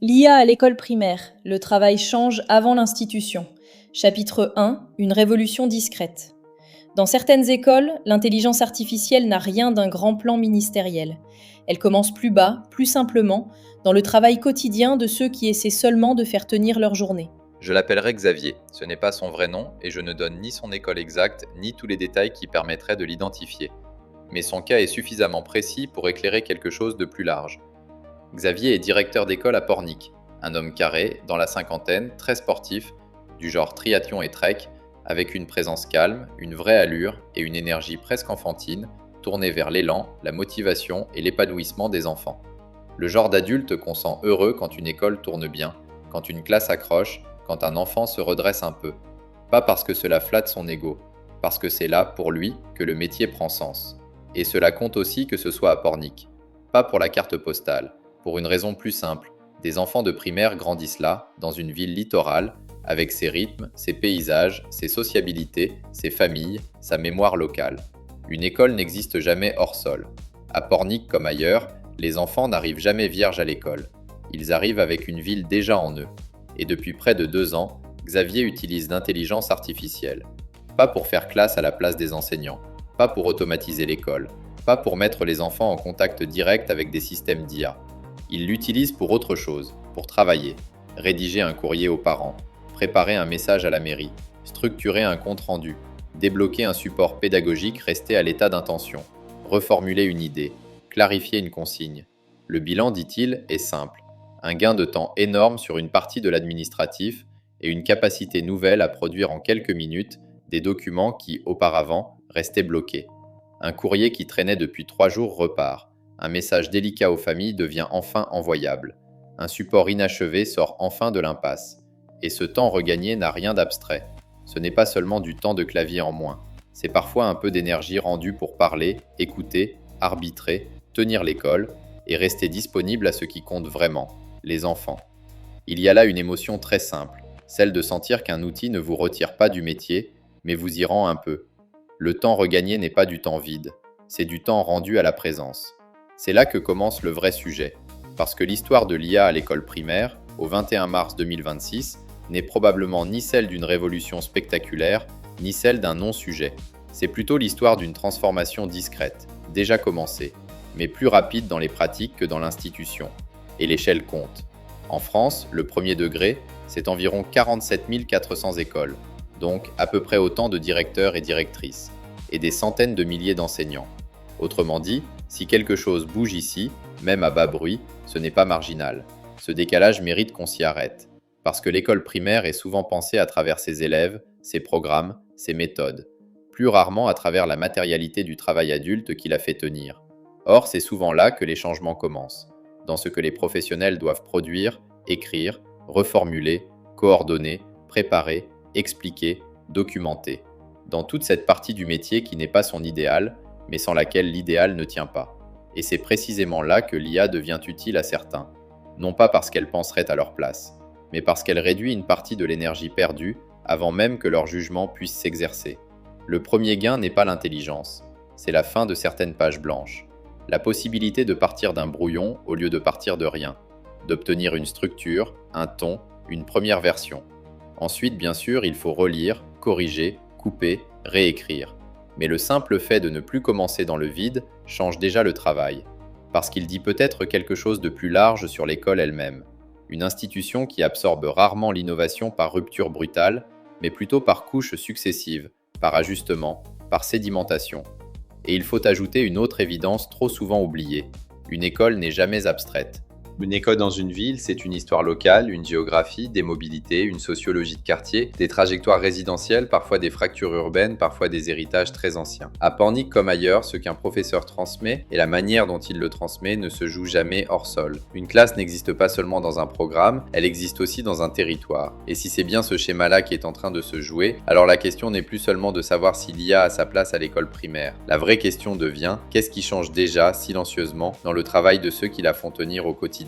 L'IA à l'école primaire, le travail change avant l'institution. Chapitre 1, une révolution discrète. Dans certaines écoles, l'intelligence artificielle n'a rien d'un grand plan ministériel. Elle commence plus bas, plus simplement, dans le travail quotidien de ceux qui essaient seulement de faire tenir leur journée. Je l'appellerai Xavier, ce n'est pas son vrai nom et je ne donne ni son école exacte ni tous les détails qui permettraient de l'identifier. Mais son cas est suffisamment précis pour éclairer quelque chose de plus large. Xavier est directeur d'école à Pornic, un homme carré, dans la cinquantaine, très sportif, du genre triathlon et trek, avec une présence calme, une vraie allure et une énergie presque enfantine, tournée vers l'élan, la motivation et l'épanouissement des enfants. Le genre d'adulte qu'on sent heureux quand une école tourne bien, quand une classe accroche, quand un enfant se redresse un peu. Pas parce que cela flatte son ego, parce que c'est là, pour lui, que le métier prend sens. Et cela compte aussi que ce soit à Pornic. Pas pour la carte postale, pour une raison plus simple. Des enfants de primaire grandissent là, dans une ville littorale, avec ses rythmes, ses paysages, ses sociabilités, ses familles, sa mémoire locale. Une école n'existe jamais hors sol. À Pornic comme ailleurs, les enfants n'arrivent jamais vierges à l'école. Ils arrivent avec une ville déjà en eux. Et depuis près de 2 ans, Xavier utilise l'intelligence artificielle. Pas pour faire classe à la place des enseignants, pas pour automatiser l'école, pas pour mettre les enfants en contact direct avec des systèmes d'IA. Il l'utilise pour autre chose, pour travailler, rédiger un courrier aux parents, préparer un message à la mairie, structurer un compte-rendu, débloquer un support pédagogique resté à l'état d'intention, reformuler une idée, clarifier une consigne. Le bilan, dit-il, est simple. Un gain de temps énorme sur une partie de l'administratif et une capacité nouvelle à produire en quelques minutes des documents qui, auparavant, restaient bloqués. Un courrier qui traînait depuis 3 jours repart. Un message délicat aux familles devient enfin envoyable. Un support inachevé sort enfin de l'impasse. Et ce temps regagné n'a rien d'abstrait. Ce n'est pas seulement du temps de clavier en moins. C'est parfois un peu d'énergie rendue pour parler, écouter, arbitrer, tenir l'école et rester disponible à ce qui compte vraiment, les enfants. Il y a là une émotion très simple, celle de sentir qu'un outil ne vous retire pas du métier, mais vous y rend un peu. Le temps regagné n'est pas du temps vide, c'est du temps rendu à la présence. C'est là que commence le vrai sujet, parce que l'histoire de l'IA à l'école primaire, au 21 mars 2026, n'est probablement ni celle d'une révolution spectaculaire, ni celle d'un non-sujet. C'est plutôt l'histoire d'une transformation discrète, déjà commencée, mais plus rapide dans les pratiques que dans l'institution. Et l'échelle compte. En France, le premier degré, c'est environ 47 400 écoles, donc à peu près autant de directeurs et directrices, et des centaines de milliers d'enseignants. Autrement dit, si quelque chose bouge ici, même à bas bruit, ce n'est pas marginal. Ce décalage mérite qu'on s'y arrête, parce que l'école primaire est souvent pensée à travers ses élèves, ses programmes, ses méthodes, plus rarement à travers la matérialité du travail adulte qui la fait tenir. Or, c'est souvent là que les changements commencent, dans ce que les professionnels doivent produire, écrire, reformuler, coordonner, préparer, expliquer, documenter. Dans toute cette partie du métier qui n'est pas son idéal, mais sans laquelle l'idéal ne tient pas. Et c'est précisément là que l'IA devient utile à certains, non pas parce qu'elle penserait à leur place, mais parce qu'elle réduit une partie de l'énergie perdue avant même que leur jugement puisse s'exercer. Le premier gain n'est pas l'intelligence, c'est la fin de certaines pages blanches. La possibilité de partir d'un brouillon au lieu de partir de rien, d'obtenir une structure, un ton, une première version. Ensuite, bien sûr, il faut relire, corriger, couper, réécrire. Mais le simple fait de ne plus commencer dans le vide change déjà le travail, parce qu'il dit peut-être quelque chose de plus large sur l'école elle-même. Une institution qui absorbe rarement l'innovation par rupture brutale, mais plutôt par couches successives, par ajustement, par sédimentation. Et il faut ajouter une autre évidence trop souvent oubliée. Une école n'est jamais abstraite. Une école dans une ville, c'est une histoire locale, une géographie, des mobilités, une sociologie de quartier, des trajectoires résidentielles, parfois des fractures urbaines, parfois des héritages très anciens. À Pornic comme ailleurs, ce qu'un professeur transmet et la manière dont il le transmet ne se joue jamais hors sol. Une classe n'existe pas seulement dans un programme, elle existe aussi dans un territoire. Et si c'est bien ce schéma-là qui est en train de se jouer, alors la question n'est plus seulement de savoir si l'IA a sa place à l'école primaire. La vraie question devient, qu'est-ce qui change déjà, silencieusement, dans le travail de ceux qui la font tenir au quotidien ?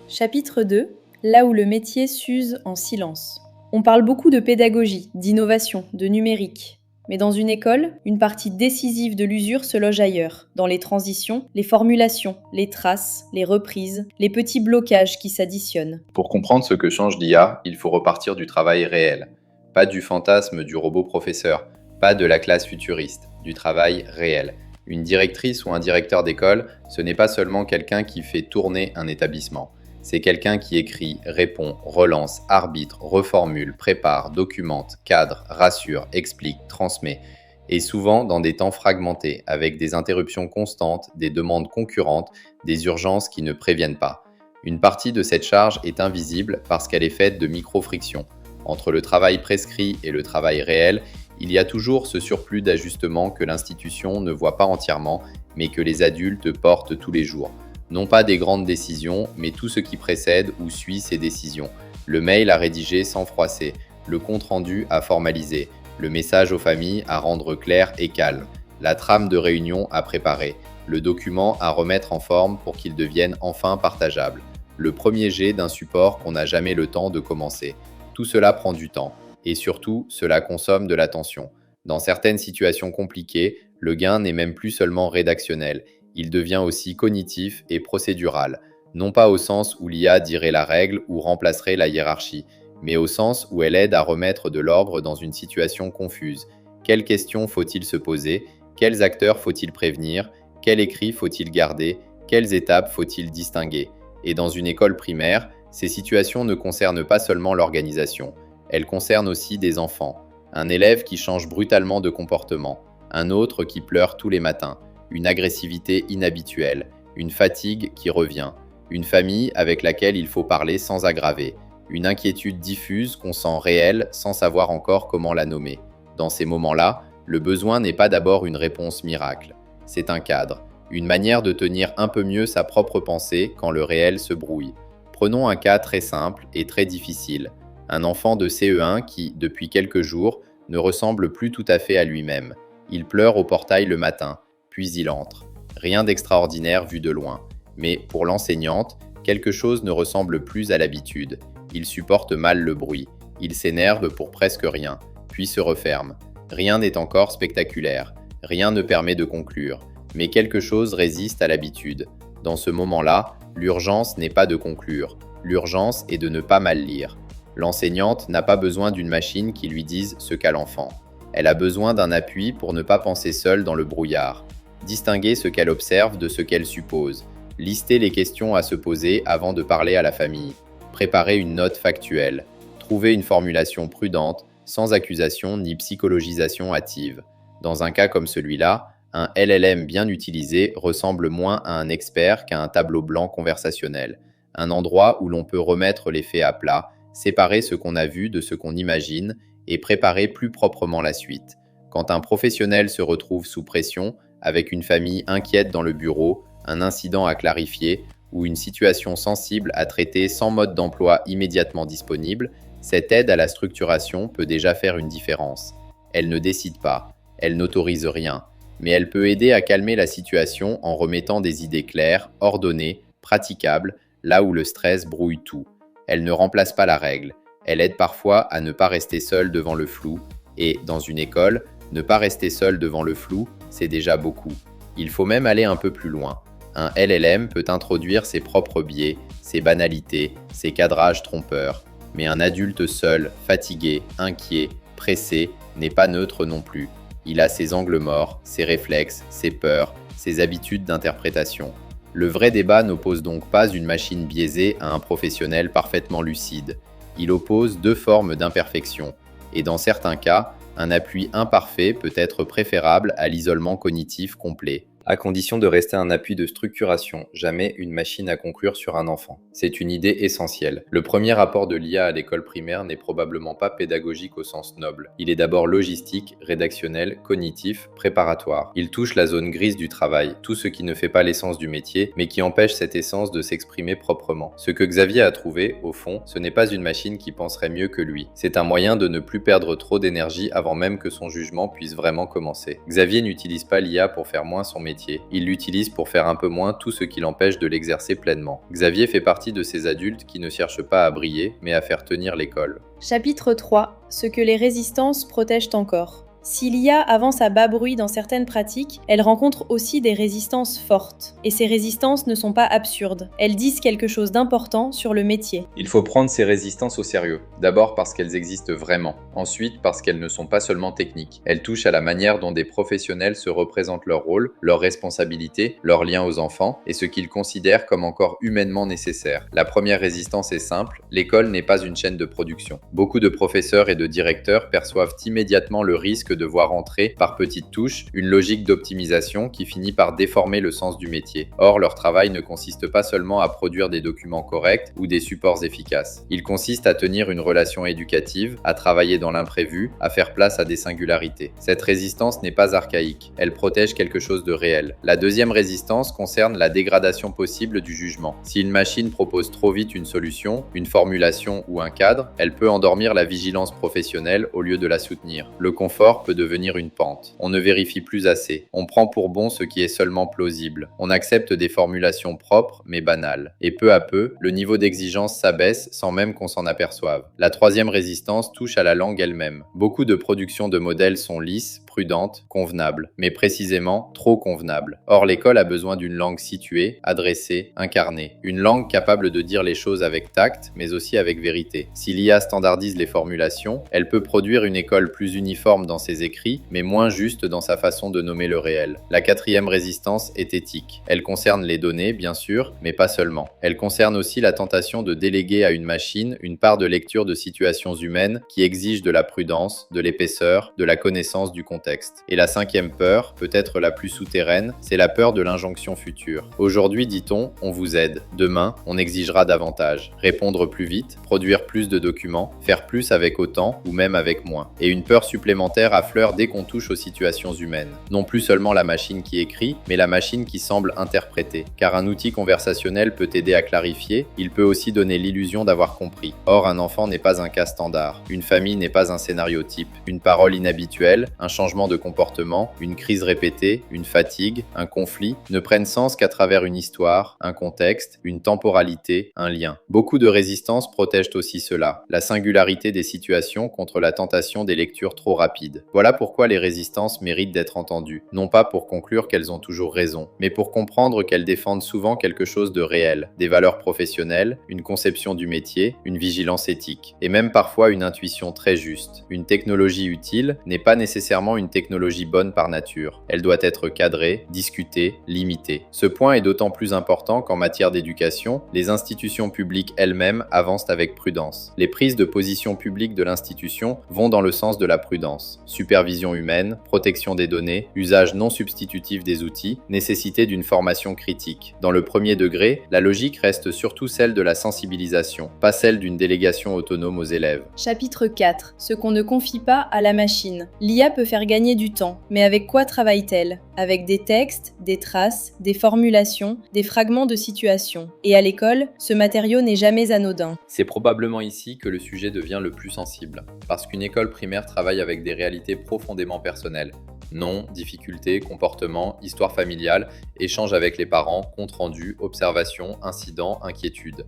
Chapitre 2, là où le métier s'use en silence. On parle beaucoup de pédagogie, d'innovation, de numérique. Mais dans une école, une partie décisive de l'usure se loge ailleurs, dans les transitions, les formulations, les traces, les reprises, les petits blocages qui s'additionnent. Pour comprendre ce que change l'IA, il faut repartir du travail réel. Pas du fantasme du robot professeur, pas de la classe futuriste, du travail réel. Une directrice ou un directeur d'école, ce n'est pas seulement quelqu'un qui fait tourner un établissement. C'est quelqu'un qui écrit, répond, relance, arbitre, reformule, prépare, documente, cadre, rassure, explique, transmet. Et souvent dans des temps fragmentés, avec des interruptions constantes, des demandes concurrentes, des urgences qui ne préviennent pas. Une partie de cette charge est invisible parce qu'elle est faite de micro-frictions. Entre le travail prescrit et le travail réel, il y a toujours ce surplus d'ajustement que l'institution ne voit pas entièrement, mais que les adultes portent tous les jours. Non pas des grandes décisions, mais tout ce qui précède ou suit ces décisions. Le mail à rédiger sans froisser, le compte-rendu à formaliser, le message aux familles à rendre clair et calme, la trame de réunion à préparer, le document à remettre en forme pour qu'il devienne enfin partageable, le premier jet d'un support qu'on n'a jamais le temps de commencer. Tout cela prend du temps, et surtout, cela consomme de l'attention. Dans certaines situations compliquées, le gain n'est même plus seulement rédactionnel, il devient aussi cognitif et procédural, non pas au sens où l'IA dirait la règle ou remplacerait la hiérarchie, mais au sens où elle aide à remettre de l'ordre dans une situation confuse. Quelles questions faut-il se poser? Quels acteurs faut-il prévenir? Quel écrit faut-il garder? Quelles étapes faut-il distinguer? Et dans une école primaire, ces situations ne concernent pas seulement l'organisation, elles concernent aussi des enfants. Un élève qui change brutalement de comportement, un autre qui pleure tous les matins, une agressivité inhabituelle, une fatigue qui revient, une famille avec laquelle il faut parler sans aggraver, une inquiétude diffuse qu'on sent réelle sans savoir encore comment la nommer. Dans ces moments-là, le besoin n'est pas d'abord une réponse miracle, c'est un cadre, une manière de tenir un peu mieux sa propre pensée quand le réel se brouille. Prenons un cas très simple et très difficile, un enfant de CE1 qui, depuis quelques jours, ne ressemble plus tout à fait à lui-même. Il pleure au portail le matin, puis il entre. Rien d'extraordinaire vu de loin. Mais pour l'enseignante, quelque chose ne ressemble plus à l'habitude. Il supporte mal le bruit. Il s'énerve pour presque rien, puis se referme. Rien n'est encore spectaculaire. Rien ne permet de conclure. Mais quelque chose résiste à l'habitude. Dans ce moment-là, l'urgence n'est pas de conclure. L'urgence est de ne pas mal lire. L'enseignante n'a pas besoin d'une machine qui lui dise ce qu'a l'enfant. Elle a besoin d'un appui pour ne pas penser seule dans le brouillard. Distinguer ce qu'elle observe de ce qu'elle suppose. Lister les questions à se poser avant de parler à la famille. Préparer une note factuelle. Trouver une formulation prudente, sans accusation ni psychologisation hâtive. Dans un cas comme celui-là, un LLM bien utilisé ressemble moins à un expert qu'à un tableau blanc conversationnel. Un endroit où l'on peut remettre les faits à plat, séparer ce qu'on a vu de ce qu'on imagine et préparer plus proprement la suite. Quand un professionnel se retrouve sous pression, avec une famille inquiète dans le bureau, un incident à clarifier ou une situation sensible à traiter sans mode d'emploi immédiatement disponible, cette aide à la structuration peut déjà faire une différence. Elle ne décide pas, elle n'autorise rien, mais elle peut aider à calmer la situation en remettant des idées claires, ordonnées, praticables, là où le stress brouille tout. Elle ne remplace pas la règle, elle aide parfois à ne pas rester seul devant le flou, et dans une école, ne pas rester seul devant le flou, c'est déjà beaucoup. Il faut même aller un peu plus loin. Un LLM peut introduire ses propres biais, ses banalités, ses cadrages trompeurs. Mais un adulte seul, fatigué, inquiet, pressé, n'est pas neutre non plus. Il a ses angles morts, ses réflexes, ses peurs, ses habitudes d'interprétation. Le vrai débat n'oppose donc pas une machine biaisée à un professionnel parfaitement lucide. Il oppose deux formes d'imperfection. Et dans certains cas, un appui imparfait peut être préférable à l'isolement cognitif complet, à condition de rester un appui de structuration, jamais une machine à conclure sur un enfant. C'est une idée essentielle. Le premier rapport de l'IA à l'école primaire n'est probablement pas pédagogique au sens noble. Il est d'abord logistique, rédactionnel, cognitif, préparatoire. Il touche la zone grise du travail, tout ce qui ne fait pas l'essence du métier, mais qui empêche cette essence de s'exprimer proprement. Ce que Xavier a trouvé, au fond, ce n'est pas une machine qui penserait mieux que lui. C'est un moyen de ne plus perdre trop d'énergie avant même que son jugement puisse vraiment commencer. Xavier n'utilise pas l'IA pour faire moins son métier. Il l'utilise pour faire un peu moins tout ce qui l'empêche de l'exercer pleinement. Xavier fait partie de ces adultes qui ne cherchent pas à briller, mais à faire tenir l'école. Chapitre 3. Ce que les résistances protègent encore. Si l'IA avance à bas bruit dans certaines pratiques, elle rencontre aussi des résistances fortes. Et ces résistances ne sont pas absurdes. Elles disent quelque chose d'important sur le métier. Il faut prendre ces résistances au sérieux. D'abord parce qu'elles existent vraiment. Ensuite parce qu'elles ne sont pas seulement techniques. Elles touchent à la manière dont des professionnels se représentent leur rôle, leurs responsabilités, leurs liens aux enfants et ce qu'ils considèrent comme encore humainement nécessaire. La première résistance est simple, l'école n'est pas une chaîne de production. Beaucoup de professeurs et de directeurs perçoivent immédiatement le risque de voir entrer, par petites touches, une logique d'optimisation qui finit par déformer le sens du métier. Or, leur travail ne consiste pas seulement à produire des documents corrects ou des supports efficaces. Il consiste à tenir une relation éducative, à travailler dans l'imprévu, à faire place à des singularités. Cette résistance n'est pas archaïque, elle protège quelque chose de réel. La deuxième résistance concerne la dégradation possible du jugement. Si une machine propose trop vite une solution, une formulation ou un cadre, elle peut endormir la vigilance professionnelle au lieu de la soutenir. Le confort peut devenir une pente. On ne vérifie plus assez. On prend pour bon ce qui est seulement plausible. On accepte des formulations propres mais banales. Et peu à peu, le niveau d'exigence s'abaisse sans même qu'on s'en aperçoive. La troisième résistance touche à la langue elle-même. Beaucoup de productions de modèles sont lisses, prudentes, convenables, mais précisément trop convenables. Or, l'école a besoin d'une langue située, adressée, incarnée. Une langue capable de dire les choses avec tact, mais aussi avec vérité. Si l'IA standardise les formulations, elle peut produire une école plus uniforme dans ses écrits, mais moins juste dans sa façon de nommer le réel. La quatrième résistance est éthique. Elle concerne les données, bien sûr, mais pas seulement. Elle concerne aussi la tentation de déléguer à une machine une part de lecture de situations humaines qui exige de la prudence, de l'épaisseur, de la connaissance du contexte. Et la cinquième peur, peut-être la plus souterraine, c'est la peur de l'injonction future. Aujourd'hui, dit-on, on vous aide. Demain, on exigera davantage. Répondre plus vite, produire plus de documents, faire plus avec autant ou même avec moins. Et une peur supplémentaire affleure dès qu'on touche aux situations humaines. Non plus seulement la machine qui écrit, mais la machine qui semble interpréter. Car un outil conversationnel peut aider à clarifier, il peut aussi donner l'illusion d'avoir compris. Or, un enfant n'est pas un cas standard. Une famille n'est pas un scénario type. Une parole inhabituelle, un changement de comportement, une crise répétée, une fatigue, un conflit ne prennent sens qu'à travers une histoire, un contexte, une temporalité, un lien. Beaucoup de résistances protègent aussi cela, la singularité des situations contre la tentation des lectures trop rapides. Voilà pourquoi les résistances méritent d'être entendues, non pas pour conclure qu'elles ont toujours raison, mais pour comprendre qu'elles défendent souvent quelque chose de réel, des valeurs professionnelles, une conception du métier, une vigilance éthique, et même parfois une intuition très juste. Une technologie utile n'est pas nécessairement une technologie bonne par nature. Elle doit être cadrée, discutée, limitée. Ce point est d'autant plus important qu'en matière d'éducation, les institutions publiques elles-mêmes avancent avec prudence. Les prises de position publiques de l'institution vont dans le sens de la prudence. Supervision humaine, protection des données, usage non substitutif des outils, nécessité d'une formation critique. Dans le premier degré, la logique reste surtout celle de la sensibilisation, pas celle d'une délégation autonome aux élèves. Chapitre 4. Ce qu'on ne confie pas à la machine. L'IA peut faire gagner du temps, mais avec quoi travaille-t-elle ? Avec des textes, des traces, des formulations, des fragments de situation. Et à l'école, ce matériau n'est jamais anodin. C'est probablement ici que le sujet devient le plus sensible, parce qu'une école primaire travaille avec des réalités profondément personnelles. Noms, difficultés, comportements, histoire familiale, échanges avec les parents, comptes rendus, observations, incidents, inquiétudes.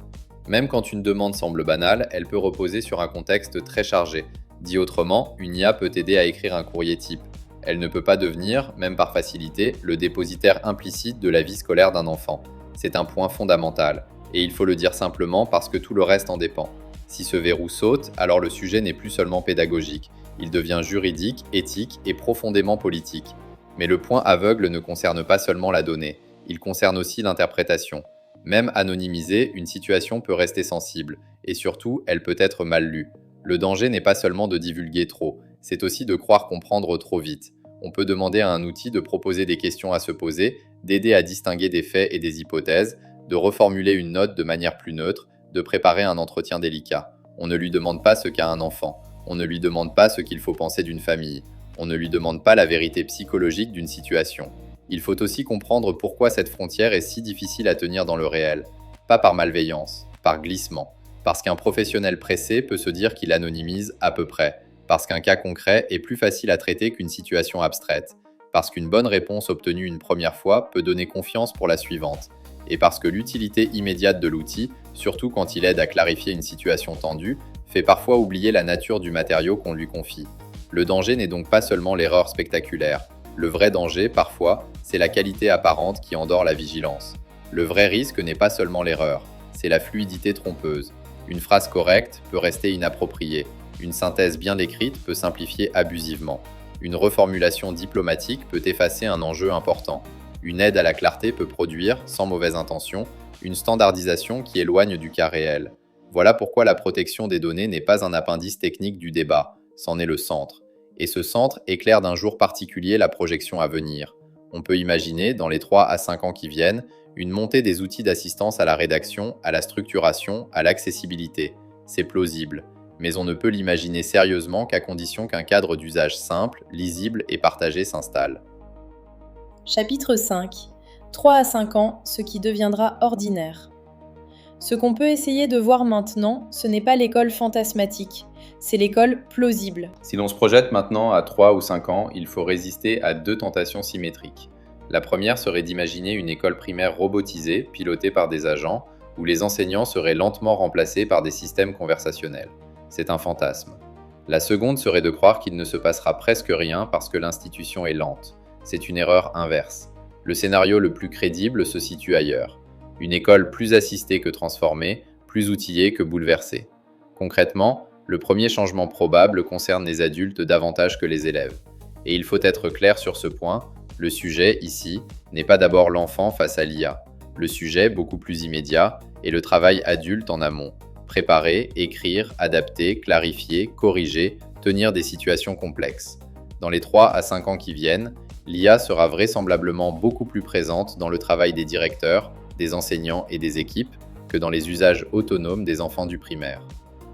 Même quand une demande semble banale, elle peut reposer sur un contexte très chargé. Dit autrement, une IA peut aider à écrire un courrier type. Elle ne peut pas devenir, même par facilité, le dépositaire implicite de la vie scolaire d'un enfant. C'est un point fondamental. Et il faut le dire simplement parce que tout le reste en dépend. Si ce verrou saute, alors le sujet n'est plus seulement pédagogique. Il devient juridique, éthique et profondément politique. Mais le point aveugle ne concerne pas seulement la donnée. Il concerne aussi l'interprétation. Même anonymisée, une situation peut rester sensible. Et surtout, elle peut être mal lue. Le danger n'est pas seulement de divulguer trop, c'est aussi de croire comprendre trop vite. On peut demander à un outil de proposer des questions à se poser, d'aider à distinguer des faits et des hypothèses, de reformuler une note de manière plus neutre, de préparer un entretien délicat. On ne lui demande pas ce qu'a un enfant, on ne lui demande pas ce qu'il faut penser d'une famille, on ne lui demande pas la vérité psychologique d'une situation. Il faut aussi comprendre pourquoi cette frontière est si difficile à tenir dans le réel. Pas par malveillance, par glissement. Parce qu'un professionnel pressé peut se dire qu'il anonymise à peu près. Parce qu'un cas concret est plus facile à traiter qu'une situation abstraite. Parce qu'une bonne réponse obtenue une première fois peut donner confiance pour la suivante. Et parce que l'utilité immédiate de l'outil, surtout quand il aide à clarifier une situation tendue, fait parfois oublier la nature du matériau qu'on lui confie. Le danger n'est donc pas seulement l'erreur spectaculaire. Le vrai danger, parfois, c'est la qualité apparente qui endort la vigilance. Le vrai risque n'est pas seulement l'erreur, c'est la fluidité trompeuse. Une phrase correcte peut rester inappropriée. Une synthèse bien décrite peut simplifier abusivement. Une reformulation diplomatique peut effacer un enjeu important. Une aide à la clarté peut produire, sans mauvaise intention, une standardisation qui éloigne du cas réel. Voilà pourquoi la protection des données n'est pas un appendice technique du débat, c'en est le centre. Et ce centre éclaire d'un jour particulier la projection à venir. On peut imaginer, dans les 3 à 5 ans qui viennent, une montée des outils d'assistance à la rédaction, à la structuration, à l'accessibilité. C'est plausible, mais on ne peut l'imaginer sérieusement qu'à condition qu'un cadre d'usage simple, lisible et partagé s'installe. Chapitre 5. 3 à 5 ans, ce qui deviendra ordinaire. Ce qu'on peut essayer de voir maintenant, ce n'est pas l'école fantasmatique, c'est l'école plausible. Si l'on se projette maintenant à 3 ou 5 ans, il faut résister à 2 tentations symétriques. La première serait d'imaginer une école primaire robotisée, pilotée par des agents, où les enseignants seraient lentement remplacés par des systèmes conversationnels. C'est un fantasme. La seconde serait de croire qu'il ne se passera presque rien parce que l'institution est lente. C'est une erreur inverse. Le scénario le plus crédible se situe ailleurs. Une école plus assistée que transformée, plus outillée que bouleversée. Concrètement, le premier changement probable concerne les adultes davantage que les élèves. Et il faut être clair sur ce point, le sujet, ici, n'est pas d'abord l'enfant face à l'IA. Le sujet, beaucoup plus immédiat, est le travail adulte en amont. Préparer, écrire, adapter, clarifier, corriger, tenir des situations complexes. Dans les 3 à 5 ans qui viennent, l'IA sera vraisemblablement beaucoup plus présente dans le travail des directeurs, des enseignants et des équipes que dans les usages autonomes des enfants du primaire.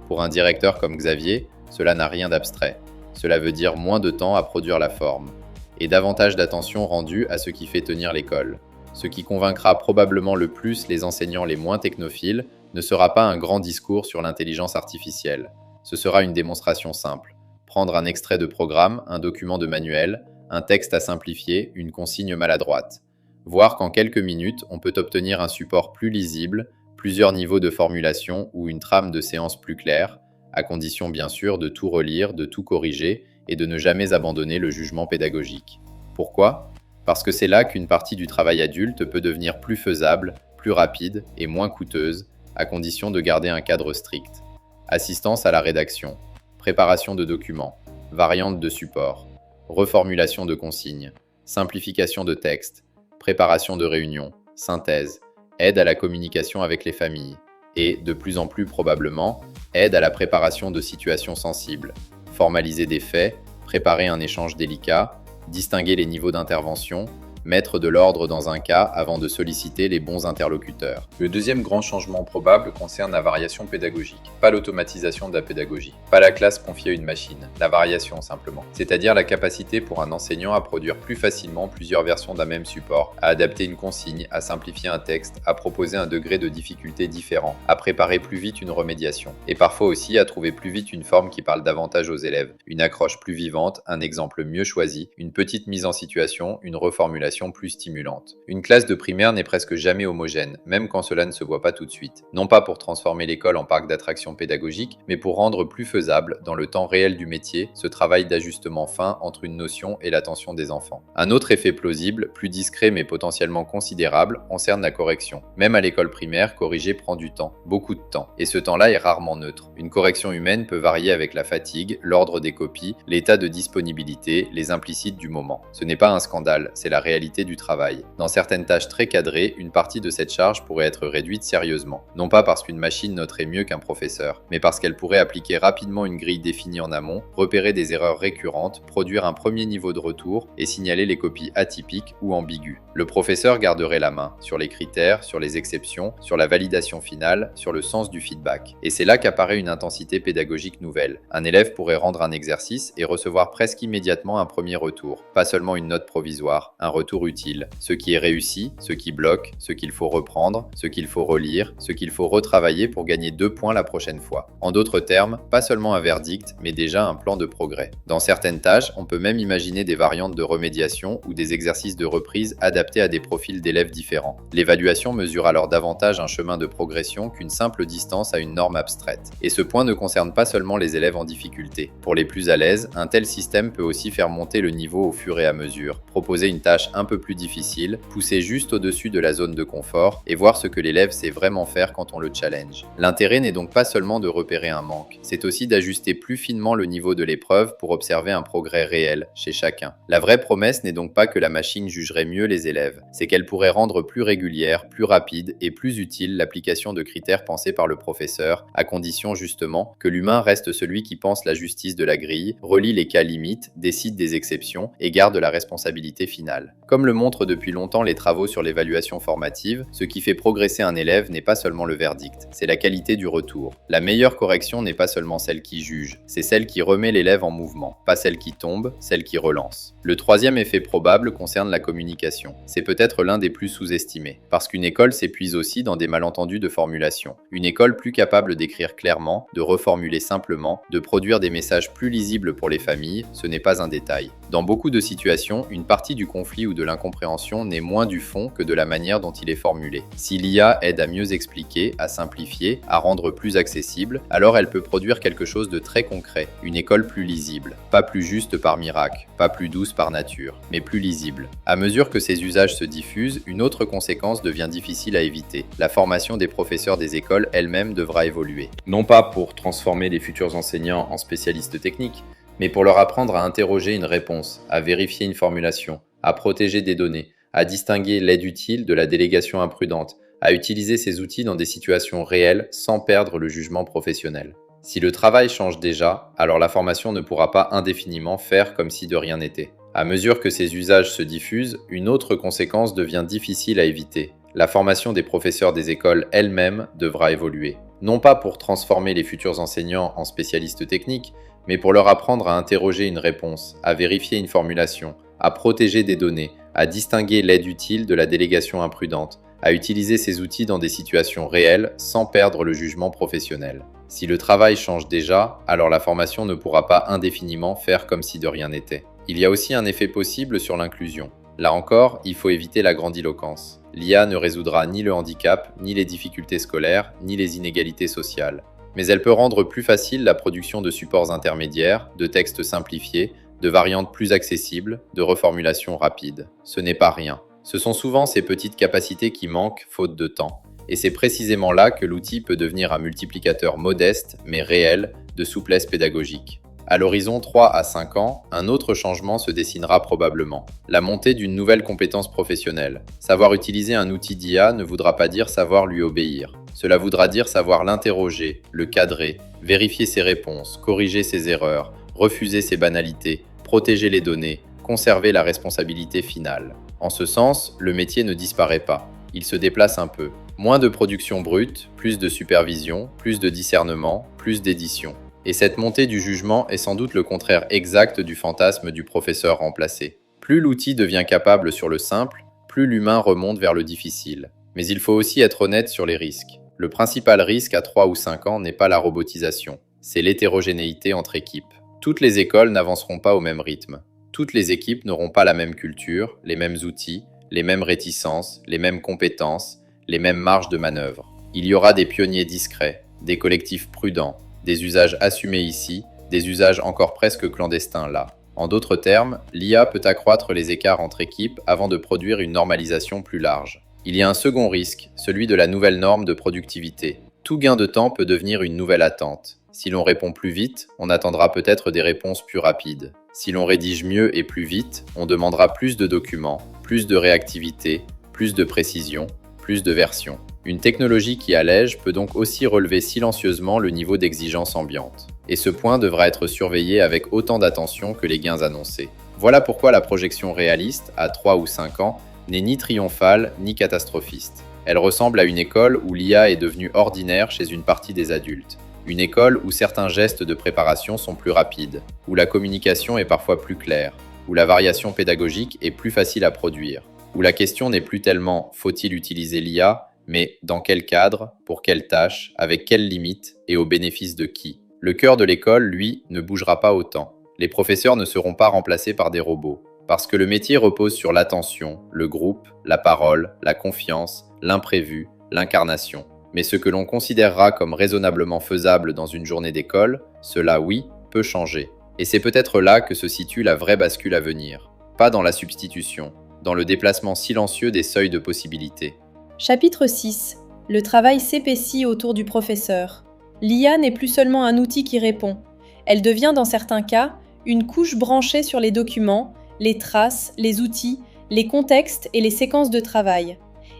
Pour un directeur comme Xavier, cela n'a rien d'abstrait. Cela veut dire moins de temps à produire la forme, et davantage d'attention rendue à ce qui fait tenir l'école. Ce qui convaincra probablement le plus les enseignants les moins technophiles ne sera pas un grand discours sur l'intelligence artificielle. Ce sera une démonstration simple. Prendre un extrait de programme, un document de manuel, un texte à simplifier, une consigne maladroite. Voir qu'en quelques minutes, on peut obtenir un support plus lisible, plusieurs niveaux de formulation ou une trame de séance plus claire, à condition bien sûr de tout relire, de tout corriger et de ne jamais abandonner le jugement pédagogique. Pourquoi ? Parce que c'est là qu'une partie du travail adulte peut devenir plus faisable, plus rapide et moins coûteuse, à condition de garder un cadre strict. Assistance à la rédaction, préparation de documents, variante de support, reformulation de consignes, simplification de texte, préparation de réunions, synthèse, aide à la communication avec les familles et, de plus en plus probablement, aide à la préparation de situations sensibles, formaliser des faits, préparer un échange délicat, distinguer les niveaux d'intervention, mettre de l'ordre dans un cas avant de solliciter les bons interlocuteurs. Le deuxième grand changement probable concerne la variation pédagogique, pas l'automatisation de la pédagogie, pas la classe confiée à une machine, la variation simplement, c'est-à-dire la capacité pour un enseignant à produire plus facilement plusieurs versions d'un même support, à adapter une consigne, à simplifier un texte, à proposer un degré de difficulté différent, à préparer plus vite une remédiation, et parfois aussi à trouver plus vite une forme qui parle davantage aux élèves, une accroche plus vivante, un exemple mieux choisi, une petite mise en situation, une reformulation plus stimulante. Une classe de primaire n'est presque jamais homogène, même quand cela ne se voit pas tout de suite. Non pas pour transformer l'école en parc d'attractions pédagogiques, mais pour rendre plus faisable, dans le temps réel du métier, ce travail d'ajustement fin entre une notion et l'attention des enfants. Un autre effet plausible, plus discret mais potentiellement considérable, concerne la correction. Même à l'école primaire, corriger prend du temps, beaucoup de temps, et ce temps-là est rarement neutre. Une correction humaine peut varier avec la fatigue, l'ordre des copies, l'état de disponibilité, les implicites du moment. Ce n'est pas un scandale, c'est la réalité du travail. Dans certaines tâches très cadrées, une partie de cette charge pourrait être réduite sérieusement. Non pas parce qu'une machine noterait mieux qu'un professeur, mais parce qu'elle pourrait appliquer rapidement une grille définie en amont, repérer des erreurs récurrentes, produire un premier niveau de retour et signaler les copies atypiques ou ambiguës. Le professeur garderait la main sur les critères, sur les exceptions, sur la validation finale, sur le sens du feedback. Et c'est là qu'apparaît une intensité pédagogique nouvelle. Un élève pourrait rendre un exercice et recevoir presque immédiatement un premier retour, pas seulement une note provisoire, un retour retour utile, ce qui est réussi, ce qui bloque, ce qu'il faut reprendre, ce qu'il faut relire, ce qu'il faut retravailler pour gagner 2 points la prochaine fois. En d'autres termes, pas seulement un verdict, mais déjà un plan de progrès. Dans certaines tâches, on peut même imaginer des variantes de remédiation ou des exercices de reprise adaptés à des profils d'élèves différents. L'évaluation mesure alors davantage un chemin de progression qu'une simple distance à une norme abstraite. Et ce point ne concerne pas seulement les élèves en difficulté. Pour les plus à l'aise, un tel système peut aussi faire monter le niveau au fur et à mesure, proposer une tâche un peu plus difficile, pousser juste au-dessus de la zone de confort et voir ce que l'élève sait vraiment faire quand on le challenge. L'intérêt n'est donc pas seulement de repérer un manque, c'est aussi d'ajuster plus finement le niveau de l'épreuve pour observer un progrès réel chez chacun. La vraie promesse n'est donc pas que la machine jugerait mieux les élèves, c'est qu'elle pourrait rendre plus régulière, plus rapide et plus utile l'application de critères pensés par le professeur, à condition justement que l'humain reste celui qui pense la justice de la grille, relie les cas limites, décide des exceptions et garde la responsabilité finale. Comme le montrent depuis longtemps les travaux sur l'évaluation formative, ce qui fait progresser un élève n'est pas seulement le verdict, c'est la qualité du retour. La meilleure correction n'est pas seulement celle qui juge, c'est celle qui remet l'élève en mouvement, pas celle qui tombe, celle qui relance. Le troisième effet probable concerne la communication. C'est peut-être l'un des plus sous-estimés, parce qu'une école s'épuise aussi dans des malentendus de formulation. Une école plus capable d'écrire clairement, de reformuler simplement, de produire des messages plus lisibles pour les familles, ce n'est pas un détail. Dans beaucoup de situations, une partie du conflit ou de l'incompréhension n'est moins du fond que de la manière dont il est formulé. Si l'IA aide à mieux expliquer, à simplifier, à rendre plus accessible, alors elle peut produire quelque chose de très concret, une école plus lisible. Pas plus juste par miracle, pas plus douce par nature, mais plus lisible. À mesure que ces usages se diffusent, une autre conséquence devient difficile à éviter. La formation des professeurs des écoles elle-même devra évoluer. Non pas pour transformer les futurs enseignants en spécialistes techniques, mais pour leur apprendre à interroger une réponse, à vérifier une formulation, à protéger des données, à distinguer l'aide utile de la délégation imprudente, à utiliser ces outils dans des situations réelles sans perdre le jugement professionnel. Si le travail change déjà, alors la formation ne pourra pas indéfiniment faire comme si de rien n'était. À mesure que ces usages se diffusent, une autre conséquence devient difficile à éviter. La formation des professeurs des écoles elle-même devra évoluer. Non pas pour transformer les futurs enseignants en spécialistes techniques, mais pour leur apprendre à interroger une réponse, à vérifier une formulation, à protéger des données, à distinguer l'aide utile de la délégation imprudente, à utiliser ces outils dans des situations réelles sans perdre le jugement professionnel. Si le travail change déjà, alors la formation ne pourra pas indéfiniment faire comme si de rien n'était. Il y a aussi un effet possible sur l'inclusion. Là encore, il faut éviter la grandiloquence. L'IA ne résoudra ni le handicap, ni les difficultés scolaires, ni les inégalités sociales. Mais elle peut rendre plus facile la production de supports intermédiaires, de textes simplifiés, de variantes plus accessibles, de reformulations rapides. Ce n'est pas rien. Ce sont souvent ces petites capacités qui manquent faute de temps. Et c'est précisément là que l'outil peut devenir un multiplicateur modeste, mais réel, de souplesse pédagogique. À l'horizon 3 à 5 ans, un autre changement se dessinera probablement. La montée d'une nouvelle compétence professionnelle. Savoir utiliser un outil d'IA ne voudra pas dire savoir lui obéir. Cela voudra dire savoir l'interroger, le cadrer, vérifier ses réponses, corriger ses erreurs, refuser ses banalités, protéger les données, conserver la responsabilité finale. En ce sens, le métier ne disparaît pas. Il se déplace un peu. Moins de production brute, plus de supervision, plus de discernement, plus d'édition. Et cette montée du jugement est sans doute le contraire exact du fantasme du professeur remplacé. Plus l'outil devient capable sur le simple, plus l'humain remonte vers le difficile. Mais il faut aussi être honnête sur les risques. Le principal risque à 3 ou 5 ans n'est pas la robotisation, c'est l'hétérogénéité entre équipes. Toutes les écoles n'avanceront pas au même rythme. Toutes les équipes n'auront pas la même culture, les mêmes outils, les mêmes réticences, les mêmes compétences, les mêmes marges de manœuvre. Il y aura des pionniers discrets, des collectifs prudents, des usages assumés ici, des usages encore presque clandestins là. En d'autres termes, l'IA peut accroître les écarts entre équipes avant de produire une normalisation plus large. Il y a un second risque, celui de la nouvelle norme de productivité. Tout gain de temps peut devenir une nouvelle attente. Si l'on répond plus vite, on attendra peut-être des réponses plus rapides. Si l'on rédige mieux et plus vite, on demandera plus de documents, plus de réactivité, plus de précision, plus de versions. Une technologie qui allège peut donc aussi relever silencieusement le niveau d'exigence ambiante. Et ce point devra être surveillé avec autant d'attention que les gains annoncés. Voilà pourquoi la projection réaliste, à 3 ou 5 ans, n'est ni triomphale ni catastrophiste. Elle ressemble à une école où l'IA est devenue ordinaire chez une partie des adultes. Une école où certains gestes de préparation sont plus rapides, où la communication est parfois plus claire, où la variation pédagogique est plus facile à produire, où la question n'est plus tellement faut-il utiliser l'IA, mais dans quel cadre, pour quelle tâche, avec quelles limites et au bénéfice de qui. Le cœur de l'école, lui, ne bougera pas autant. Les professeurs ne seront pas remplacés par des robots, parce que le métier repose sur l'attention, le groupe, la parole, la confiance, l'imprévu, l'incarnation. Mais ce que l'on considérera comme raisonnablement faisable dans une journée d'école, cela, oui, peut changer. Et c'est peut-être là que se situe la vraie bascule à venir. Pas dans la substitution, dans le déplacement silencieux des seuils de possibilités. Chapitre 6. Le travail s'épaissit autour du professeur. L'IA n'est plus seulement un outil qui répond. Elle devient, dans certains cas, une couche branchée sur les documents, les traces, les outils, les contextes et les séquences de travail.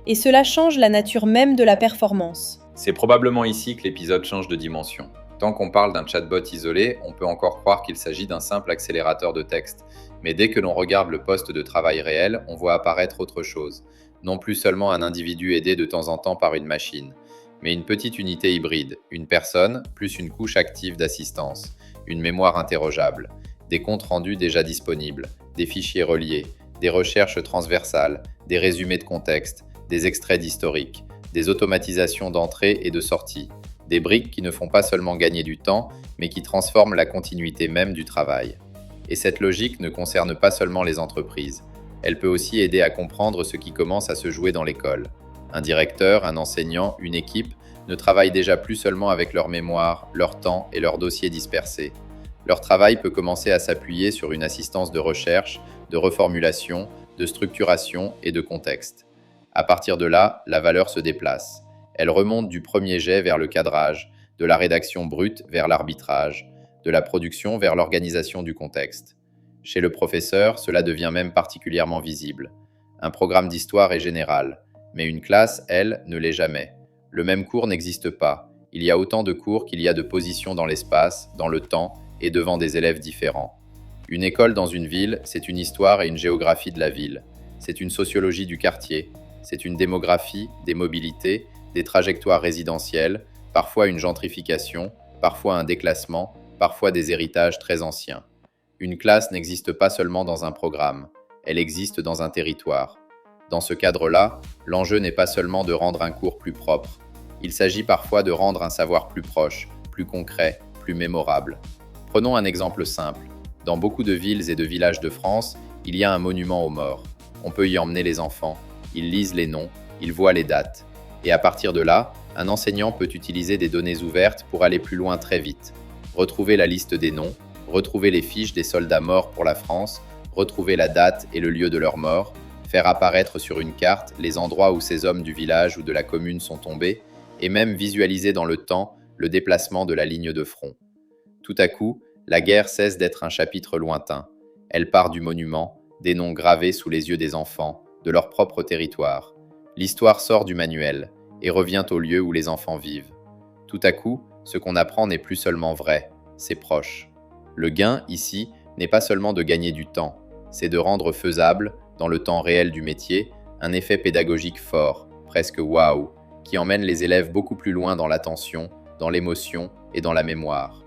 Et cela change la nature même de la performance. C'est probablement ici que l'épisode change de dimension. Tant qu'on parle d'un chatbot isolé, on peut encore croire qu'il s'agit d'un simple accélérateur de texte. Mais dès que l'on regarde le poste de travail réel, on voit apparaître autre chose. Non plus seulement un individu aidé de temps en temps par une machine, mais une petite unité hybride, une personne plus une couche active d'assistance, une mémoire interrogeable, des comptes rendus déjà disponibles, des fichiers reliés, des recherches transversales, des résumés de contexte, des extraits d'historique, des automatisations d'entrée et de sortie, des briques qui ne font pas seulement gagner du temps, mais qui transforment la continuité même du travail. Et cette logique ne concerne pas seulement les entreprises. Elle peut aussi aider à comprendre ce qui commence à se jouer dans l'école. Un directeur, un enseignant, une équipe ne travaillent déjà plus seulement avec leur mémoire, leur temps et leurs dossiers dispersés. Leur travail peut commencer à s'appuyer sur une assistance de recherche, de reformulation, de structuration et de contexte. À partir de là, la valeur se déplace. Elle remonte du premier jet vers le cadrage, de la rédaction brute vers l'arbitrage, de la production vers l'organisation du contexte. Chez le professeur, cela devient même particulièrement visible. Un programme d'histoire est général, mais une classe, elle, ne l'est jamais. Le même cours n'existe pas. Il y a autant de cours qu'il y a de positions dans l'espace, dans le temps et devant des élèves différents. Une école dans une ville, c'est une histoire et une géographie de la ville. C'est une sociologie du quartier. C'est une démographie, des mobilités, des trajectoires résidentielles, parfois une gentrification, parfois un déclassement, parfois des héritages très anciens. Une classe n'existe pas seulement dans un programme, elle existe dans un territoire. Dans ce cadre-là, l'enjeu n'est pas seulement de rendre un cours plus propre. Il s'agit parfois de rendre un savoir plus proche, plus concret, plus mémorable. Prenons un exemple simple. Dans beaucoup de villes et de villages de France, il y a un monument aux morts. On peut y emmener les enfants. Ils lisent les noms, ils voient les dates. Et à partir de là, un enseignant peut utiliser des données ouvertes pour aller plus loin très vite. Retrouver la liste des noms, retrouver les fiches des soldats morts pour la France, retrouver la date et le lieu de leur mort, faire apparaître sur une carte les endroits où ces hommes du village ou de la commune sont tombés, et même visualiser dans le temps le déplacement de la ligne de front. Tout à coup, la guerre cesse d'être un chapitre lointain. Elle part du monument, des noms gravés sous les yeux des enfants, de leur propre territoire. L'histoire sort du manuel et revient au lieu où les enfants vivent. Tout à coup, ce qu'on apprend n'est plus seulement vrai, c'est proche. Le gain, ici, n'est pas seulement de gagner du temps, c'est de rendre faisable, dans le temps réel du métier, un effet pédagogique fort, presque waouh, qui emmène les élèves beaucoup plus loin dans l'attention, dans l'émotion et dans la mémoire.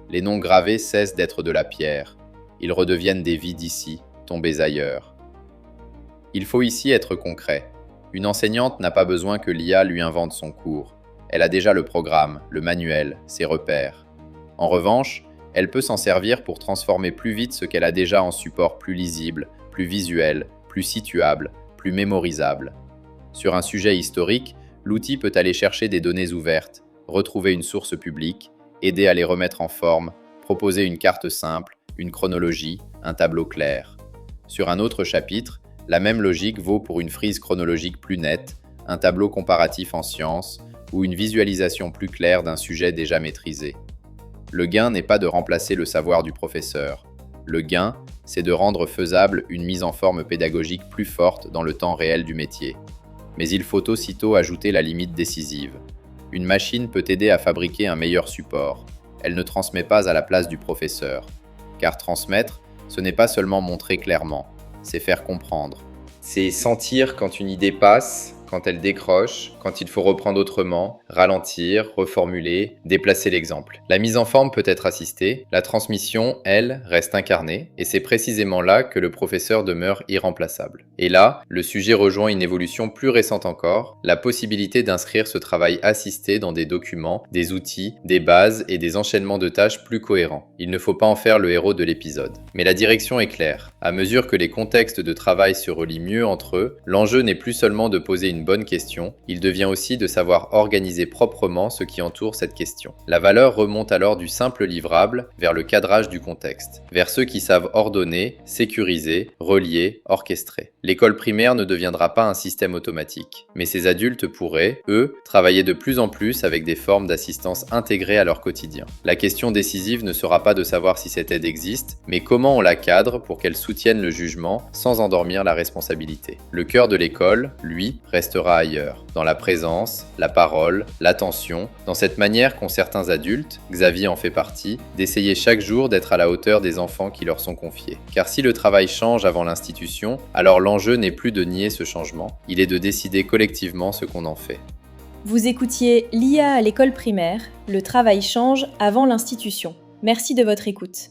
Les noms gravés cessent d'être de la pierre, ils redeviennent des vies d'ici, tombées ailleurs. Il faut ici être concret. Une enseignante n'a pas besoin que l'IA lui invente son cours. Elle a déjà le programme, le manuel, ses repères. En revanche, elle peut s'en servir pour transformer plus vite ce qu'elle a déjà en support plus lisible, plus visuel, plus situable, plus mémorisable. Sur un sujet historique, l'outil peut aller chercher des données ouvertes, retrouver une source publique, aider à les remettre en forme, proposer une carte simple, une chronologie, un tableau clair. Sur un autre chapitre, la même logique vaut pour une frise chronologique plus nette, un tableau comparatif en sciences ou une visualisation plus claire d'un sujet déjà maîtrisé. Le gain n'est pas de remplacer le savoir du professeur. Le gain, c'est de rendre faisable une mise en forme pédagogique plus forte dans le temps réel du métier. Mais il faut aussitôt ajouter la limite décisive. Une machine peut aider à fabriquer un meilleur support. Elle ne transmet pas à la place du professeur. Car transmettre, ce n'est pas seulement montrer clairement, c'est faire comprendre. C'est sentir quand une idée passe quand elles décrochent, quand il faut reprendre autrement, ralentir, reformuler, déplacer l'exemple. La mise en forme peut être assistée, la transmission, elle, reste incarnée, et c'est précisément là que le professeur demeure irremplaçable. Et là, le sujet rejoint une évolution plus récente encore, la possibilité d'inscrire ce travail assisté dans des documents, des outils, des bases et des enchaînements de tâches plus cohérents. Il ne faut pas en faire le héros de l'épisode. Mais la direction est claire. À mesure que les contextes de travail se relient mieux entre eux, l'enjeu n'est plus seulement de poser une bonne question, il devient aussi de savoir organiser proprement ce qui entoure cette question. La valeur remonte alors du simple livrable vers le cadrage du contexte, vers ceux qui savent ordonner, sécuriser, relier, orchestrer. L'école primaire ne deviendra pas un système automatique, mais ces adultes pourraient, eux, travailler de plus en plus avec des formes d'assistance intégrées à leur quotidien. La question décisive ne sera pas de savoir si cette aide existe, mais comment on la cadre pour qu'elle soutienne le jugement sans endormir la responsabilité. Le cœur de l'école, lui, restera ailleurs, dans la présence, la parole, l'attention, dans cette manière qu'ont certains adultes, Xavier en fait partie, d'essayer chaque jour d'être à la hauteur des enfants qui leur sont confiés. Car si le travail change avant l'institution, alors l'enjeu n'est plus de nier ce changement, il est de décider collectivement ce qu'on en fait. Vous écoutiez l'IA à l'école primaire, le travail change avant l'institution. Merci de votre écoute.